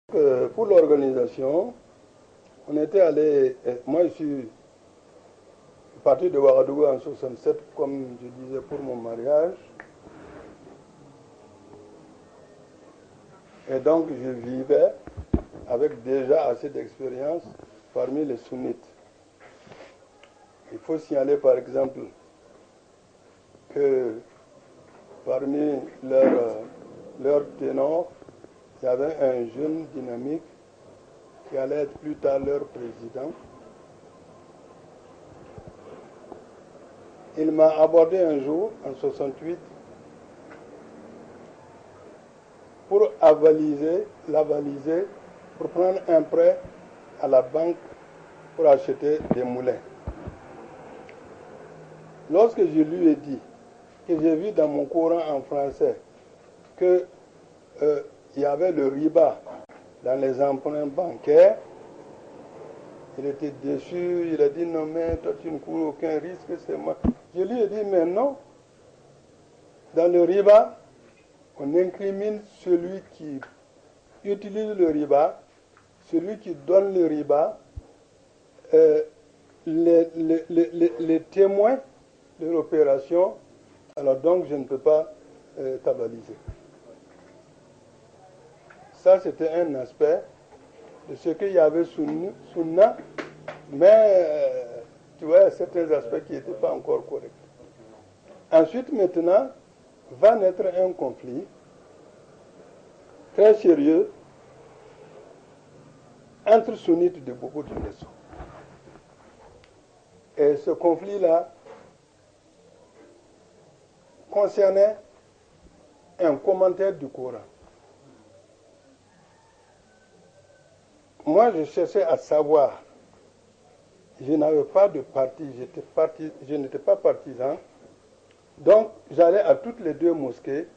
Pour l'organisation, on était allé, moi je suis parti de Ouagadougou en 67, comme je disais, pour mon mariage. Et donc je vivais avec déjà assez d'expérience parmi les sunnites. Il faut signaler par exemple que parmi leurs ténors, il y avait un jeune dynamique qui allait être plus tard leur président. Il m'a abordé un jour, en 68, pour l'avaliser, pour prendre un prêt à la banque pour acheter des moulins. Lorsque je lui ai dit que j'ai vu dans mon Coran en français que il y avait le riba dans les emprunts bancaires, il était déçu, il a dit non mais toi tu ne cours aucun risque, c'est moi. Je lui ai dit mais non, dans le riba, on incrimine celui qui utilise le riba, celui qui donne le riba, les témoins de l'opération, alors donc je ne peux pas t'avaliser. Ça, c'était un aspect de ce qu'il y avait sunna, mais tu vois, certains aspects qui n'étaient pas encore corrects. Ensuite, maintenant, va naître un conflit très sérieux entre sunnites de beaucoup de nations. Et ce conflit-là concernait un commentaire du Coran. Moi, je cherchais à savoir. Je n'avais pas de parti, je n'étais pas partisan. Donc, j'allais à toutes les deux mosquées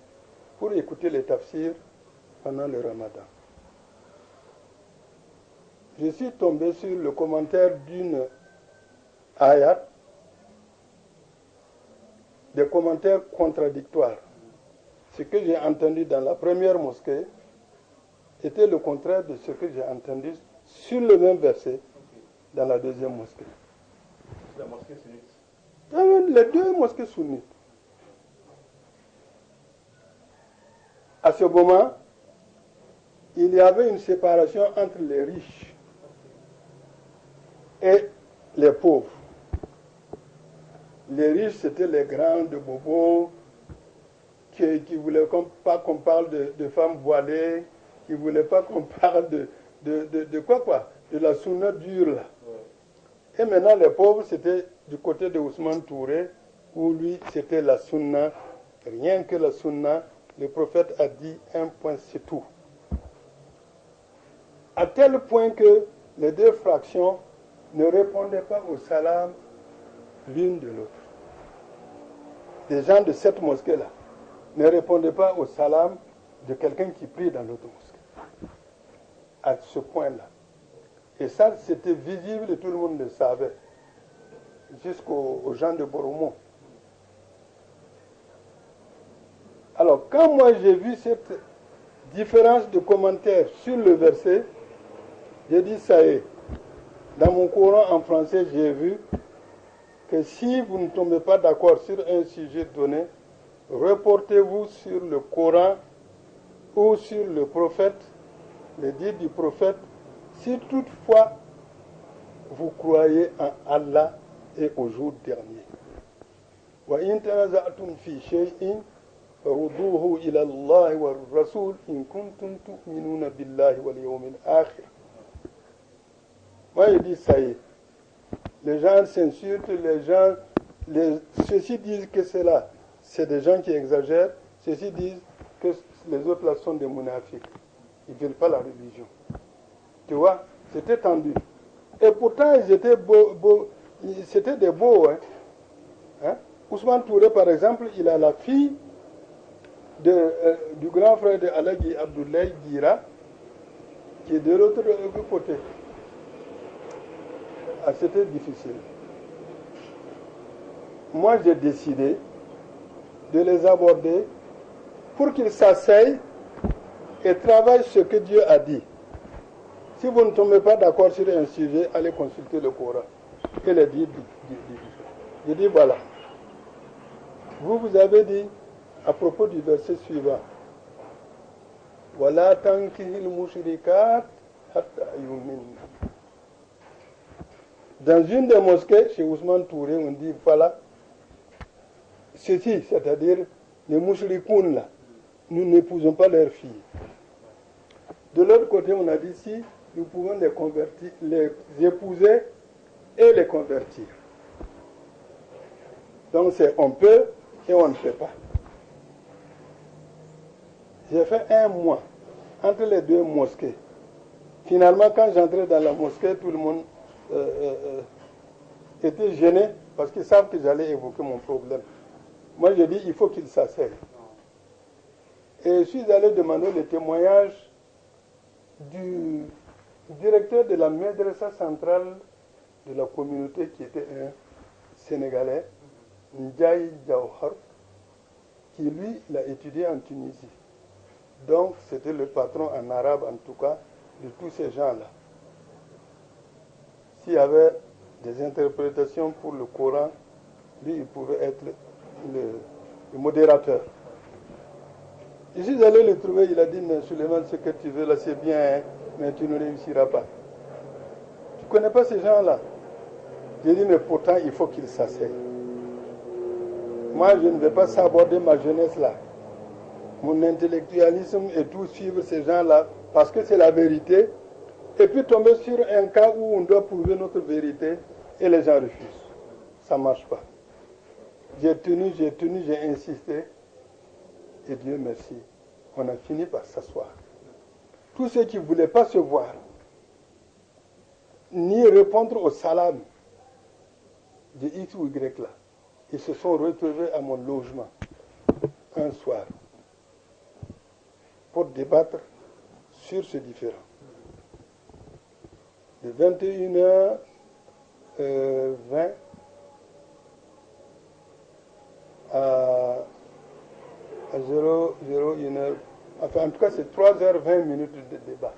pour écouter les tafsirs pendant le Ramadan. Je suis tombé sur le commentaire d'une ayat, des commentaires contradictoires. Ce que j'ai entendu dans la première mosquée était le contraire de ce que j'ai entendu sur le même verset dans la deuxième mosquée. La mosquée sunnite? Les deux mosquées sunnites. À ce moment, il y avait une séparation entre les riches et les pauvres. Les riches, c'était les grands de Bobo, qui ne voulaient pas qu'on parle de femmes voilées, qui ne voulaient pas qu'on parle de quoi, de la sunna dure là. Et maintenant, les pauvres, c'était du côté de Ousmane Touré, où lui, c'était la sunna, rien que la sunna. Le prophète a dit un point, c'est tout. À tel point que les deux fractions ne répondaient pas au salam l'une de l'autre. Les gens de cette mosquée-là ne répondaient pas au salam de quelqu'un qui prie dans l'autre mosquée. À ce point-là. Et ça, c'était visible et tout le monde le savait. Jusqu'aux gens de Boromont. Alors, quand moi j'ai vu cette différence de commentaires sur le verset, j'ai dit ça y est. Dans mon Coran en français, j'ai vu que si vous ne tombez pas d'accord sur un sujet donné, reportez-vous sur le Coran ou sur le prophète, les dits du prophète, si toutefois vous croyez en Allah et au jour dernier. وَإِن تَنَازَعْتُمْ فِي شَيْءٍ فَرُدُّوهُ إِلَى اللَّهِ وَالرَّسُولِ إِن كُنتُمْ تُؤْمِنُونَ بِاللَّهِ وَالْيَوْمِ الْآخِرِ. Moi, je dis ça y est. Les gens s'insultent, ceux-ci disent que c'est là. C'est des gens qui exagèrent. Ceux-ci disent que les autres là sont des munafiques. Ils ne veulent pas la religion. Tu vois, c'était tendu. Et pourtant, ils étaient c'était des beaux. Hein? Ousmane Touré, par exemple, il a la fille du grand frère de Alagui Abdoulaye Gira, qui est de l'autre côté. Ah, c'était difficile. Moi, j'ai décidé de les aborder pour qu'ils s'asseyent et travaillent ce que Dieu a dit. Si vous ne tombez pas d'accord sur un sujet, allez consulter le Coran. Et le dit. Je dis voilà. Vous avez dit à propos du verset suivant. Voilà tankihil mushrikat hatta yumin. Dans une des mosquées, chez Ousmane Touré, on dit voilà, ceci, c'est-à-dire les mushrikoun là, nous n'épousons pas leurs filles. De l'autre côté, on a dit si nous pouvons les convertir, les épouser et les convertir. Donc c'est on peut et on ne fait pas. J'ai fait un mois entre les deux mosquées. Finalement, quand j'entrais dans la mosquée, tout le monde était gêné parce qu'ils savent que j'allais évoquer mon problème. Moi, je dis il faut qu'ils s'asseyent. Et je suis allé demander le témoignage du directeur de la madrasa centrale de la communauté qui était un Sénégalais, Ndiaye Diawhar, qui lui l'a étudié en Tunisie. Donc c'était le patron en arabe en tout cas de tous ces gens-là. S'il y avait des interprétations pour le Coran, lui il pouvait être le modérateur. Je suis allé le trouver, il a dit mais Suleiman, ce que tu veux là c'est bien, hein, mais tu ne réussiras pas. Tu ne connais pas ces gens-là? J'ai dit mais pourtant il faut qu'ils s'asseyent. Moi je ne vais pas saborder ma jeunesse là. Mon intellectualisme et tout suivre ces gens-là parce que c'est la vérité et puis tomber sur un cas où on doit prouver notre vérité et les gens refusent. Ça ne marche pas. J'ai tenu, j'ai insisté et Dieu merci, on a fini par s'asseoir. Tous ceux qui ne voulaient pas se voir ni répondre au salam de X ou Y là, ils se sont retrouvés à mon logement un soir pour débattre sur ce différend. De 21h20 à 0h01, enfin en tout cas c'est 3h20 minutes de débat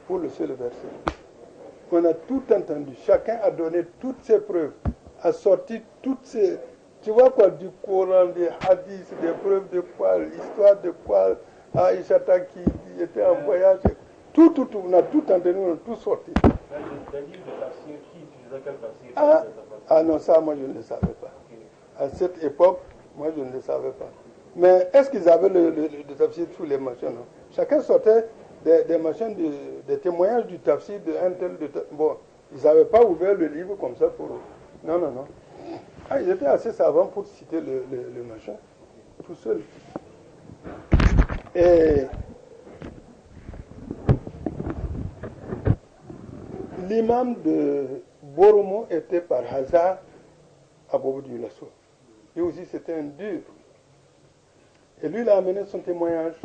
pour le seul verset. On a tout entendu, chacun a donné toutes ses preuves, a sorti toutes ses, tu vois quoi, du Coran, des hadiths, des preuves de quoi, l'histoire de quoi, Aïchata qui était en voyage, tout, on a tout entendu, on a tout sorti. Ah non, ça moi je ne le savais pas. À cette époque, moi je ne le savais pas. Mais est-ce qu'ils avaient le tafsir sous les machins? Chacun sortait des machins, des témoignages du tafsir d'un tel, bon, ils n'avaient pas ouvert le livre comme ça pour... Non. Ah, ils étaient assez savants pour citer le machin, tout seul. Et l'imam de Boromo était par hasard à Bobo du Lasso. Lui aussi, c'était un dur. Et lui, il a amené son témoignage.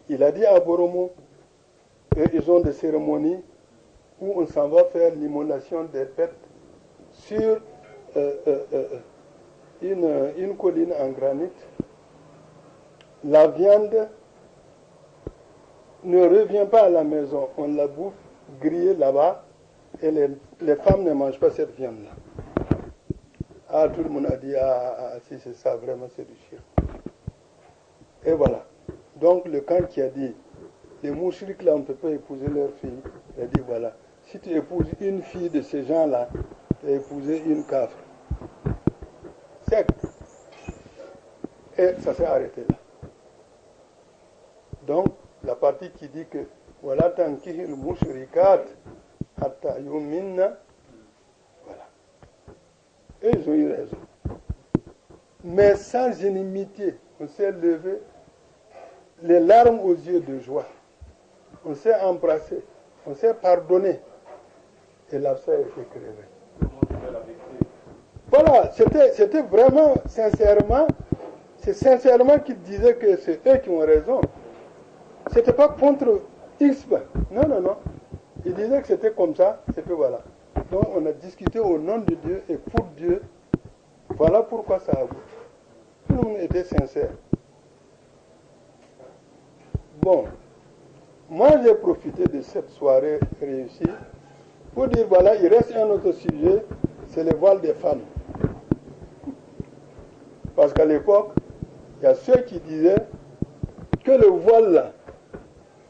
Il a dit à Boromo, ils ont des cérémonies où on s'en va faire l'immolation des bêtes sur une colline en granit. La viande ne revient pas à la maison, on la bouffe grillée là-bas et les femmes ne mangent pas cette viande-là. Ah, tout le monde a dit, si c'est ça, vraiment c'est du chien. Et voilà. Donc le camp qui a dit, les mouchriques là, on ne peut pas épouser leur fille, il a dit voilà, si tu épouses une fille de ces gens-là, tu as épousé une cafre. Sec. Et ça s'est arrêté là. Donc, la partie qui dit que voilà tankihil mushrikat hatta yuminna, voilà. Et ils ont eu raison. Mais sans inimitié, on s'est levé, les larmes aux yeux de joie. On s'est embrassé, on s'est pardonné. Et l'abcès a été crevé. Voilà, c'était vraiment sincèrement, c'est sincèrement qu'ils disaient que c'est eux qui ont raison. C'était pas contre X. Non. Ils disaient que c'était comme ça, et puis voilà. Donc on a discuté au nom de Dieu et pour Dieu. Voilà pourquoi ça a abouti. Tout le monde était sincère. Bon, Moi, j'ai profité de cette soirée réussie pour dire, voilà, il reste un autre sujet, c'est le voile des femmes. Parce qu'à l'époque, il y a ceux qui disaient que le voile là,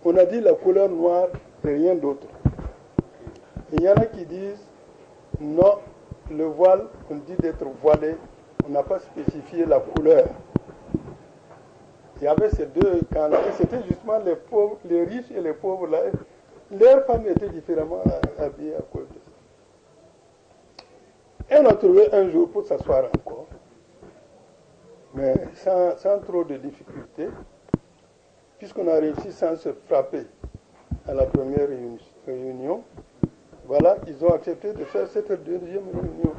on a dit la couleur noire et rien d'autre. Il y en a qui disent, non, le voile, on dit d'être voilé, on n'a pas spécifié la couleur. Il y avait ces deux camps-là, et c'était justement les pauvres, les riches et les pauvres là. Leurs femmes étaient différemment habillées à cause de ça. Et on a trouvé un jour pour s'asseoir encore, mais sans trop de difficultés, puisqu'on a réussi sans se frapper à la première réunion. Voilà, ils ont accepté de faire cette deuxième réunion.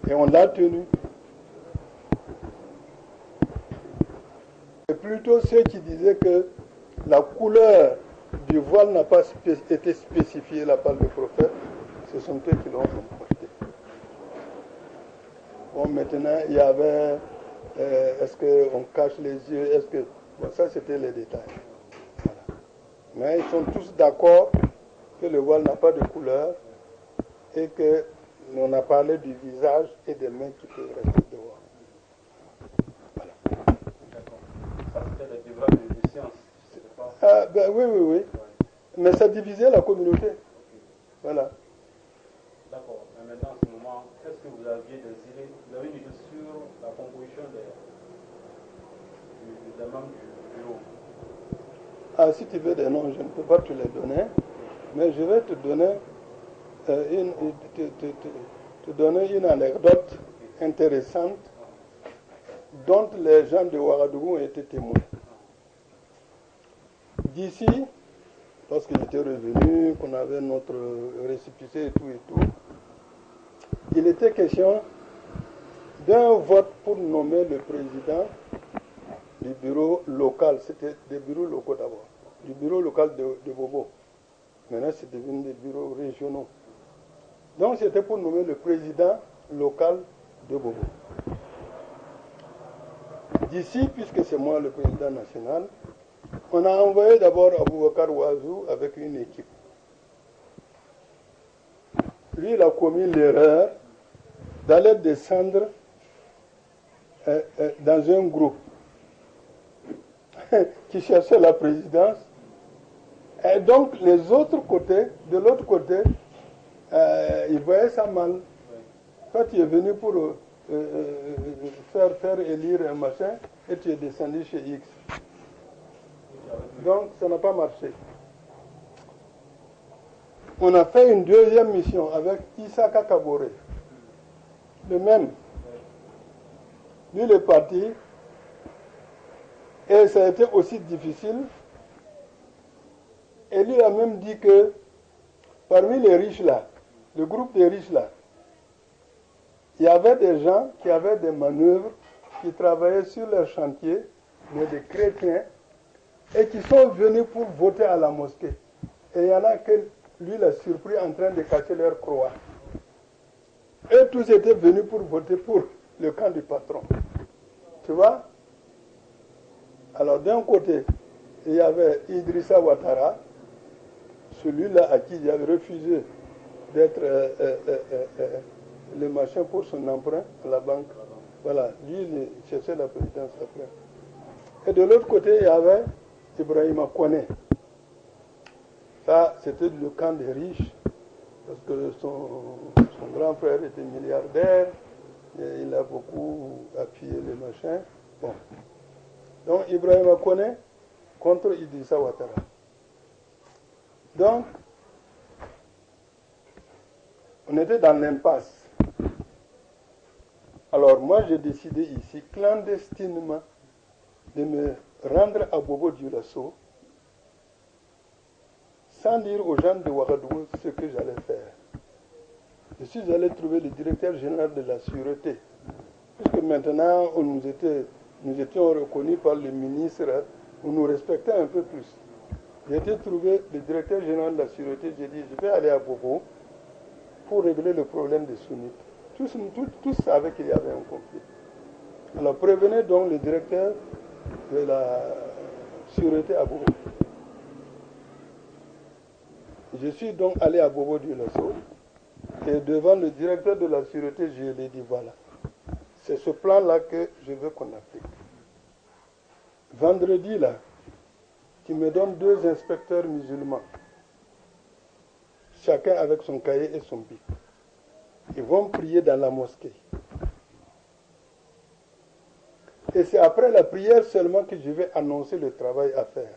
Et on l'a tenue. C'est plutôt ceux qui disaient que la couleur du voile n'a pas été spécifiée là par le prophète. Ce sont eux qui l'ont emporté. Bon, maintenant, il y avait, est-ce qu'on cache les yeux, est-ce que... Bon, ça, c'était les détails. Voilà. Mais ils sont tous d'accord que le voile n'a pas de couleur et que on a parlé du visage et des mains qui peuvent rester dehors. Voilà. D'accord. Ça, c'était le débat de science, c'est pas... Ah, ben oui. Ouais. Mais ça divisait la communauté. Okay. Voilà. D'accord. Mais maintenant, en ce moment, est-ce que vous aviez des idées, vous avez une idée sur la composition des membres du bureau? Ah, si tu veux des noms, je ne peux pas te les donner, mais je vais te donner une anecdote intéressante dont les gens de Ouagadougou ont été témoins. D'ici, lorsque j'étais revenu, qu'on avait notre récépissé et tout, il était question d'un vote pour nommer le président du bureau local. C'était des bureaux locaux d'abord. Du bureau local de Bobo. Maintenant, c'est devenu des bureaux régionaux. Donc, c'était pour nommer le président local de Bobo. D'ici, puisque c'est moi le président national, on a envoyé d'abord Aboubacar Ouazou avec une équipe. Lui, il a commis l'erreur d'aller descendre dans un groupe qui cherchait la présidence. Et donc, les autres côtés, de l'autre côté, ils voyaient ça mal. Quand tu es venu pour faire élire un machin, et tu es descendu chez X. Donc, ça n'a pas marché. On a fait une deuxième mission avec Issa Kakabore. Le même. Lui, il est parti. Et ça a été aussi difficile. Et lui a même dit que parmi les riches là, le groupe des riches là, il y avait des gens qui avaient des manœuvres, qui travaillaient sur leur chantier, mais des chrétiens, et qui sont venus pour voter à la mosquée. Et il y en a que lui l'a surpris en train de cacher leur croix. Et tous étaient venus pour voter pour le camp du patron. Tu vois? Alors d'un côté, il y avait Idrissa Ouattara, celui-là à qui j'avais refusé d'être le machin pour son emprunt à la banque. Voilà, lui, il cherchait la présidence après. Et de l'autre côté, il y avait Ibrahima Kone. Ça, c'était le camp des riches, parce que son grand frère était milliardaire, et il a beaucoup appuyé les machins. Bon. Donc, Ibrahima Kone contre Idrissa Ouattara. Donc, on était dans l'impasse. Alors, moi, j'ai décidé ici, clandestinement, de me rendre à Bobo Dioulasso, sans dire aux gens de Ouagadougou ce que j'allais faire. Je suis allé trouver le directeur général de la sûreté, puisque maintenant, nous étions reconnus par le ministre, on nous respectait un peu plus. J'ai été trouver le directeur général de la sûreté, j'ai dit, je vais aller à Bobo pour régler le problème des sunnites. Tous savaient qu'il y avait un conflit. Alors prévenez donc le directeur de la sûreté à Bobo. Je suis donc allé à Bobo Dioulasso et devant le directeur de la sûreté, je lui ai dit voilà, c'est ce plan-là que je veux qu'on applique. Vendredi, là, tu me donnes 2 inspecteurs musulmans, chacun avec son cahier et son bic. Ils vont prier dans la mosquée. Et c'est après la prière seulement que je vais annoncer le travail à faire.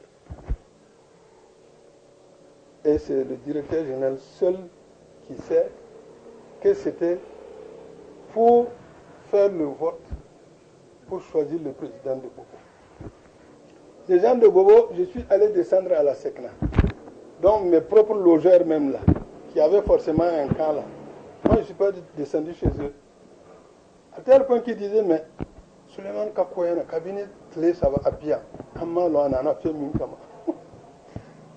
Et c'est le directeur général seul qui sait que c'était pour faire le vote, pour choisir le président de Bobo. Les gens de Bobo, je suis allé descendre à la Secna. Donc mes propres logeurs même là, qui avaient forcément un camp là. Moi je ne suis pas descendu chez eux. À tel point qu'ils disaient, mais Suleiman Kakoyana, cabinet clé, ça va à bien. Amma lo anana fait minkama.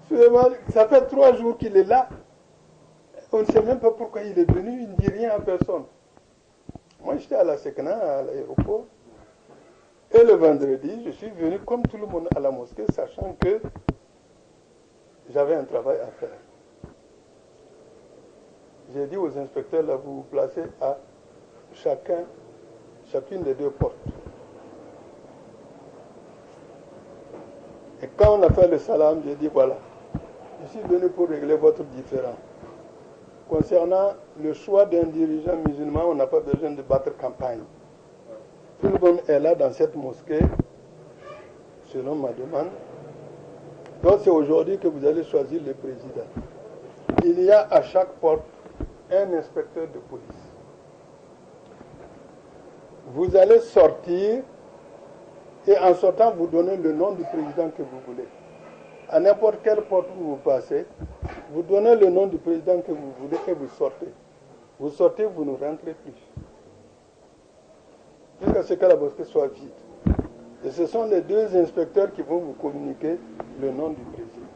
Suleiman, ça fait 3 jours qu'il est là. On ne sait même pas pourquoi il est venu, il ne dit rien à personne. Moi j'étais à la Secna, à l'aéroport. Et le vendredi, je suis venu comme tout le monde à la mosquée, sachant que j'avais un travail à faire. J'ai dit aux inspecteurs, là, vous vous placez à chacune des 2 portes. Et quand on a fait le salam, j'ai dit voilà, je suis venu pour régler votre différend. Concernant le choix d'un dirigeant musulman, on n'a pas besoin de battre campagne. Tout le monde est là dans cette mosquée, selon ma demande. Donc c'est aujourd'hui que vous allez choisir le président. Il y a à chaque porte un inspecteur de police. Vous allez sortir et en sortant, vous donnez le nom du président que vous voulez. À n'importe quelle porte où vous passez, vous donnez le nom du président que vous voulez et vous sortez. Vous sortez, vous ne rentrez plus. Jusqu'à ce que la mosquée soit vide. Et ce sont les 2 inspecteurs qui vont vous communiquer le nom du président.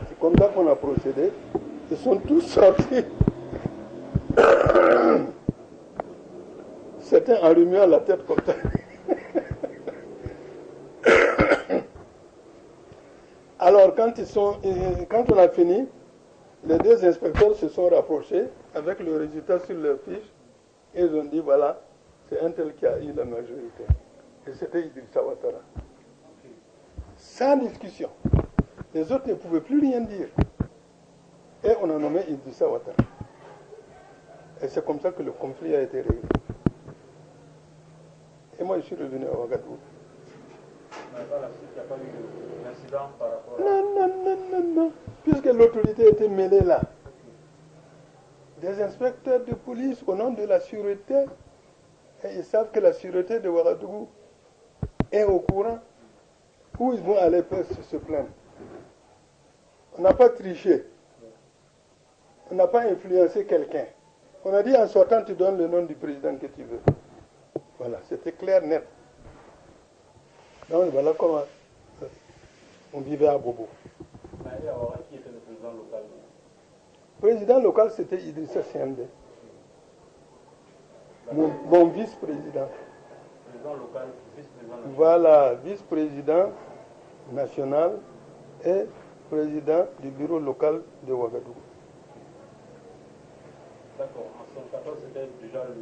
C'est comme ça qu'on a procédé. Ils sont tous sortis. Certains en remuant la tête comme ça. Alors, quand on a fini, les 2 inspecteurs se sont rapprochés avec le résultat sur leur fiche et ils ont dit voilà, c'est un tel qui a eu la majorité. Et c'était Idrissa Ouattara. Sans discussion. Les autres ne pouvaient plus rien dire. Et on a nommé Idrissa Ouattara. Et c'est comme ça que le conflit a été réglé. Et moi, je suis revenu à Ouagadougou. Mais par la suite, il n'y a pas eu d'incident par rapport à... Non. Puisque l'autorité était mêlée là. Des inspecteurs de police au nom de la sûreté. Et ils savent que la sûreté de Ouagadougou est au courant. Où ils vont aller se plaindre. On n'a pas triché. On n'a pas influencé quelqu'un. On a dit en sortant, tu donnes le nom du président que tu veux. Voilà, c'était clair, net. Donc voilà comment on vivait à Bobo. Mais alors, qui était le président local? Le président local, c'était Idrissa Siandé. Mon vice-président. Président local, vice-président national. Voilà, vice-président national et président du bureau local de Ouagadougou. D'accord, en 1974, c'était déjà le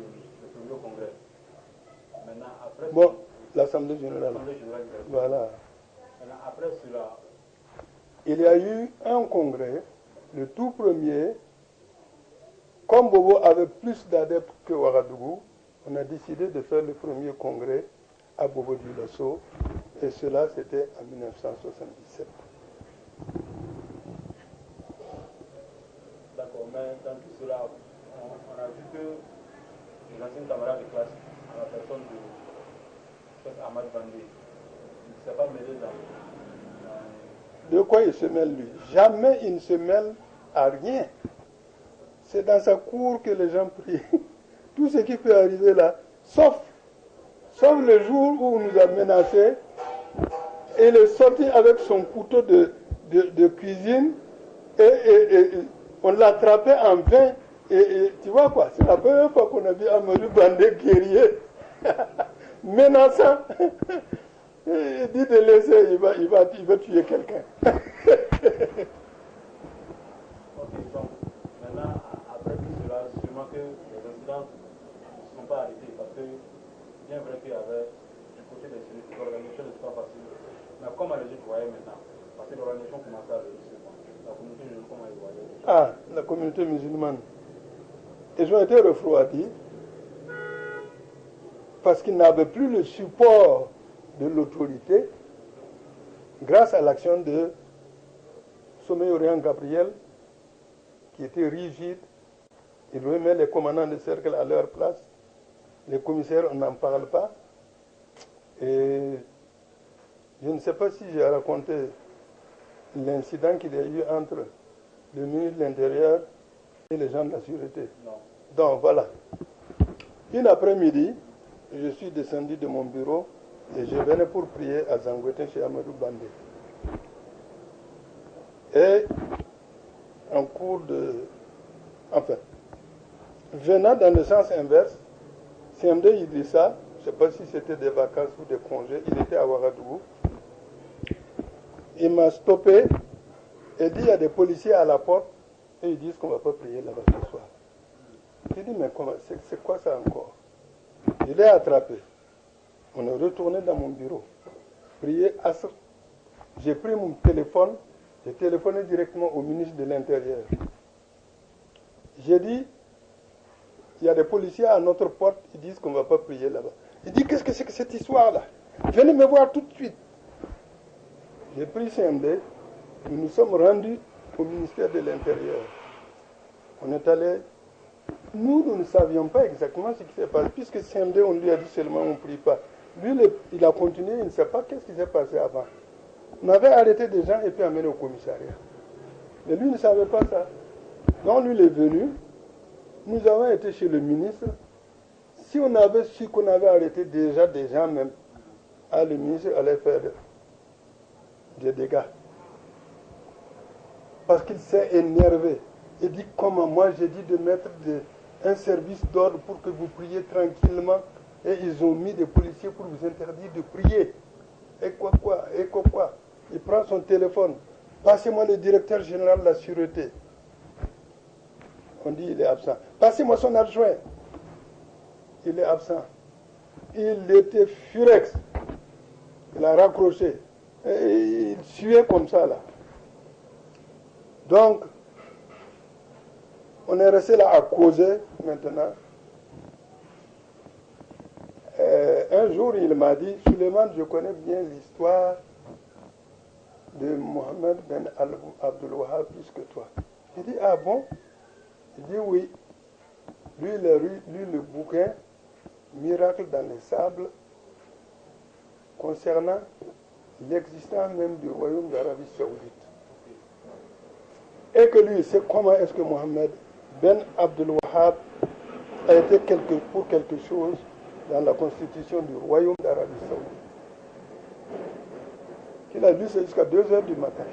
premier congrès. Maintenant, après... Bon, l'Assemblée générale. Voilà. Maintenant, après cela... Il y a eu un congrès, le tout premier. Comme Bobo avait plus d'adeptes que Ouagadougou, on a décidé de faire le premier congrès à Bobo Dioulasso. Et cela, c'était en 1977. D'accord, mais dans tout cela, on a vu que les anciens camarades de classe, à la personne de Ahmad Bandé, il ne s'est pas mêlé dans... De quoi il se mêle, lui? Jamais il ne se mêle à rien. C'est dans sa cour que les gens prient. Tout ce qui peut arriver là, sauf le jour où on nous a menacés, et il est sorti avec son couteau de cuisine, et on l'a attrapé en vain. Et tu vois quoi, c'est la première fois qu'on a vu Amadou Bandé guerrier, menaçant. Il dit de laisser, il va tuer quelqu'un. que les incidents ne sont pas arrêtés parce que bien vrai qu'il y avait du côté des sécurités, l'organisation n'est pas facile. Mais comment les gens voyaient maintenant? Parce que l'organisation commençait à réussir. La communauté musulmane, comment ils voyaient? Ah, la communauté musulmane. Ils ont été refroidis parce qu'ils n'avaient plus le support de l'autorité grâce à l'action de Sommet Orient Gabriel qui était rigide. Il remet les commandants de cercle à leur place. Les commissaires, on n'en parle pas. Et je ne sais pas si j'ai raconté l'incident qu'il y a eu entre le ministre de l'Intérieur et les gens de la sûreté. Non. Donc voilà. Une après-midi, je suis descendu de mon bureau et je venais pour prier à Zangouetin chez Amadou Bandé. Et en cours de... Enfin, venant dans le sens inverse, CMD Idrissa, je ne sais pas si c'était des vacances ou des congés, il était à Ouagadougou. Il m'a stoppé et dit il y a des policiers à la porte et ils disent qu'on ne va pas prier là-bas ce soir. J'ai dit mais comment, c'est quoi ça encore? Je l'ai attrapé. On est retourné dans mon bureau. Prier Asr. J'ai pris mon téléphone, j'ai téléphoné directement au ministre de l'Intérieur. J'ai dit il y a des policiers à notre porte, ils disent qu'on ne va pas prier là-bas. Il dit qu'est-ce que c'est que cette histoire-là? Venez me voir tout de suite. J'ai pris CMD, nous nous sommes rendus au ministère de l'Intérieur. On est allé. Nous ne savions pas exactement ce qui s'est passé, puisque CMD, on lui a dit seulement on ne prie pas. Lui, il a continué, il ne sait pas qu'est-ce qui s'est passé avant. On avait arrêté des gens et puis amené au commissariat. Mais lui ne savait pas ça. Donc lui, il est venu. Nous avons été chez le ministre. Si on avait su qu'on avait arrêté déjà des gens même, le ministre allait faire des dégâts. Parce qu'il s'est énervé. Il dit comment moi j'ai dit de mettre un service d'ordre pour que vous priez tranquillement et ils ont mis des policiers pour vous interdire de prier. Et quoi. Il prend son téléphone. Passez-moi le directeur général de la sûreté. On dit il est absent. Passez-moi son adjoint. Il est absent. Il était furex. Il a raccroché. Et il suait comme ça là. Donc, on est resté là à causer maintenant. Un jour, il m'a dit, Suleiman, je connais bien l'histoire de Mohamed Ben Abdul Wahab plus que toi. J'ai dit, ah bon? Il dit oui. Lui, il a lu le bouquin Miracle dans les sables concernant l'existence même du royaume d'Arabie Saoudite. Et que lui, il sait comment est-ce que Mohamed Ben Abdul Wahab a été pour quelque chose dans la constitution du royaume d'Arabie Saoudite. Il a lu ça jusqu'à 2 heures du matin.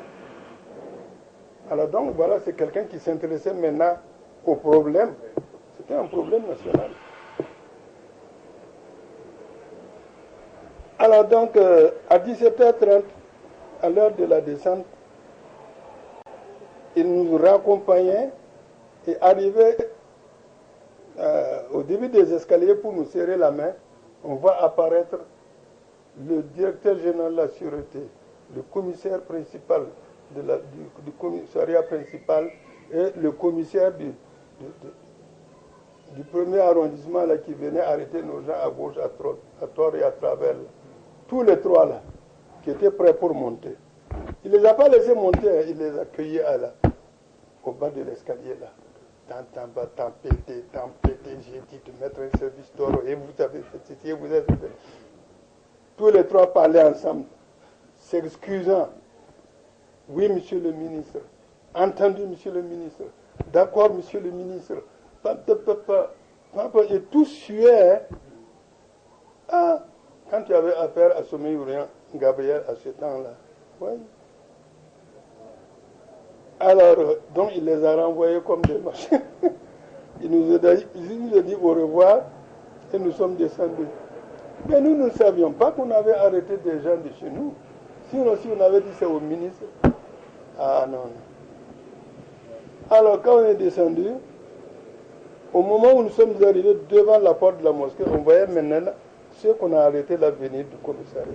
Alors donc voilà, c'est quelqu'un qui s'intéressait maintenant au problème. C'était un problème national. Alors donc, à 17h30, à l'heure de la descente, il nous raccompagnait et arrivait au début des escaliers pour nous serrer la main. On voit apparaître le directeur général de la sûreté, le commissaire principal du commissariat principal et le commissaire du premier arrondissement là, qui venait arrêter nos gens à gauche, à tort et à travers. Tous les trois là, qui étaient prêts pour monter. Il ne les a pas laissés monter, il les a accueillis au bas de l'escalier là. Tant pété, j'ai dit de mettre un service d'ordre et vous avez fait ceci, et vous avez fait. Tous les trois parlaient ensemble, s'excusant. Oui, monsieur le ministre. Entendu, monsieur le ministre. D'accord, monsieur le ministre. Et tous suaient. Ah, quand tu avais affaire à Sommet Orient Gabriel à ce temps-là. Oui. Alors, donc il les a renvoyés comme des machins. Il nous a dit au revoir et nous sommes descendus. Mais nous ne savions pas qu'on avait arrêté des gens de chez nous. Sinon, si on avait dit c'est au ministre. Ah non. Alors, quand on est descendu, Au moment où nous sommes arrivés devant la porte de la mosquée, on voyait maintenant ceux qu'on a arrêtés là venir du commissariat.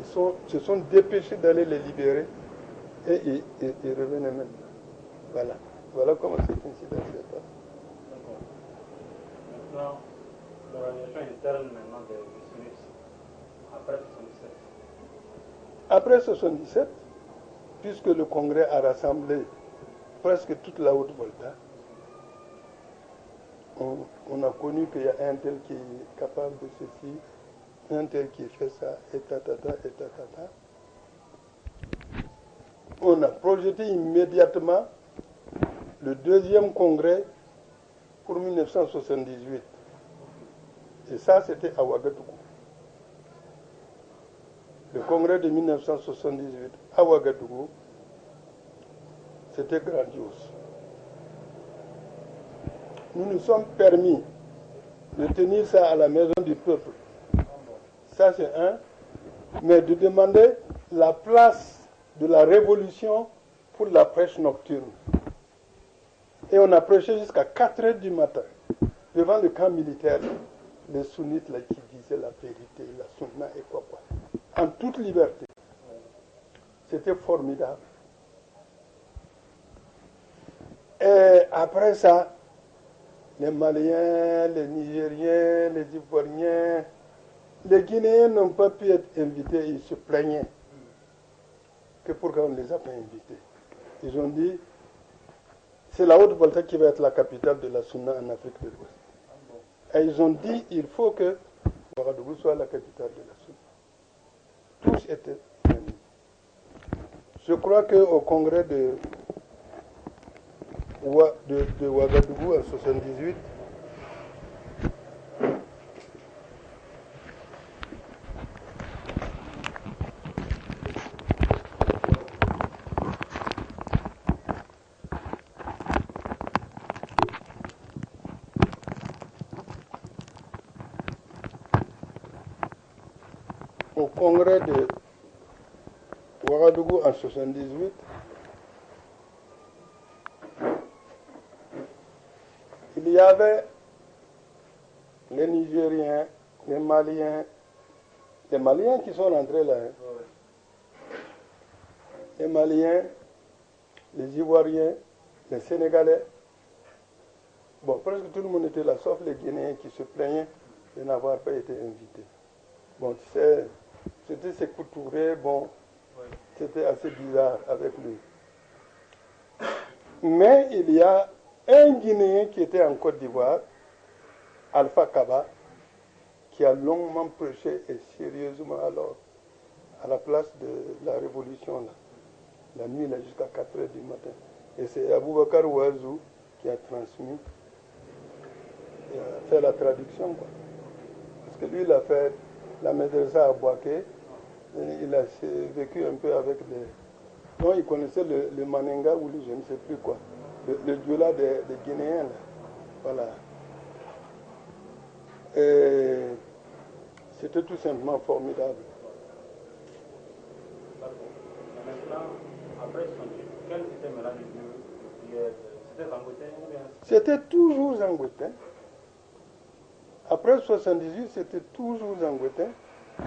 Ils se sont dépêchés d'aller les libérer et ils revenaient maintenant. Voilà. Voilà comment cet incident s'est passé. D'accord. Maintenant, l'organisation interne maintenant des SUNIS, après 77. Après 77, puisque le Congrès a rassemblé presque toute la Haute-Volta, on a connu qu'il y a un tel qui est capable de ceci, un tel qui fait ça, et tatata, et tatata. On a projeté immédiatement le deuxième congrès pour 1978. Et ça, c'était à Ouagadougou. Le congrès de 1978 à Ouagadougou, c'était grandiose. Nous nous sommes permis de tenir ça à la maison du peuple. Ça, c'est un. Mais de demander la place de la révolution pour la prêche nocturne. Et on a prêché jusqu'à 4 heures du matin, devant le camp militaire, les sunnites là, qui disaient la vérité, la sunna et quoi. En toute liberté. C'était formidable. Et après ça, les Maliens, les Nigériens, les Ivoiriens, les Guinéens n'ont pas pu être invités, ils se plaignaient. Que pourquoi on ne les a pas invités? Ils ont dit, c'est la Haute-Volta qui va être la capitale de la Sunna en Afrique de l'Ouest. Et ils ont dit, il faut que Ouagadougou soit la capitale de la Sunna. Tous étaient unanimes. Je crois qu'au congrès de Ouagadougou en 78, au congrès de Ouagadougou en 78, il y avait les Nigériens, les Maliens qui sont rentrés là, les Maliens, les Ivoiriens, les Sénégalais. Bon, presque tout le monde était là, sauf les Guinéens qui se plaignaient de n'avoir pas été invités. Bon, tu sais, c'était Sékou Touré, bon, c'était assez bizarre avec lui. Mais il y a un Guinéen qui était en Côte d'Ivoire, Alpha Kaba, qui a longuement prêché et sérieusement alors à la place de la révolution, là, la nuit là, jusqu'à 4 heures du matin. Et c'est Aboubakar Ouazou qui a transmis, et a fait la traduction, quoi. Parce que lui, il a fait la madrasa à Boaké, il a vécu un peu avec les... Non, il connaissait le Manenga ou je ne sais plus quoi, le Dioula des Guinéens, là. Voilà. Et c'était tout simplement formidable. Maintenant, après quel était maintenant le lieu de prière? C'était Zangotin ou bien? C'était toujours Zangotin. Après 78, c'était toujours Zangotin.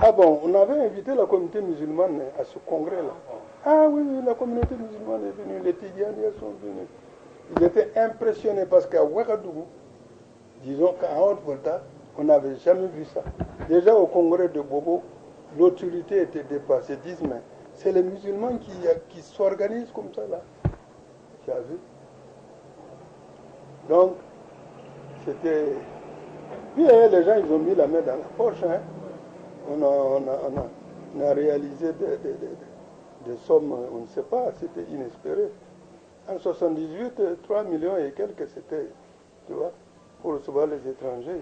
Ah bon, on avait invité la communauté musulmane à ce congrès-là. Ah oui, la communauté musulmane est venue, les Tidjaniens sont venus. Ils étaient impressionnés parce qu'à Ouagadougou, disons qu'à Haute-Volta, on n'avait jamais vu ça. Déjà au congrès de Bobo, l'autorité était dépassée. Ils disent, mais c'est les musulmans qui s'organisent comme ça là. Tu as vu? Donc, c'était... Puis les gens, ils ont mis la main dans la poche. Hein. On a réalisé des sommes, on ne sait pas, c'était inespéré. En 78, 3 millions et quelques, c'était, tu vois, pour recevoir les étrangers.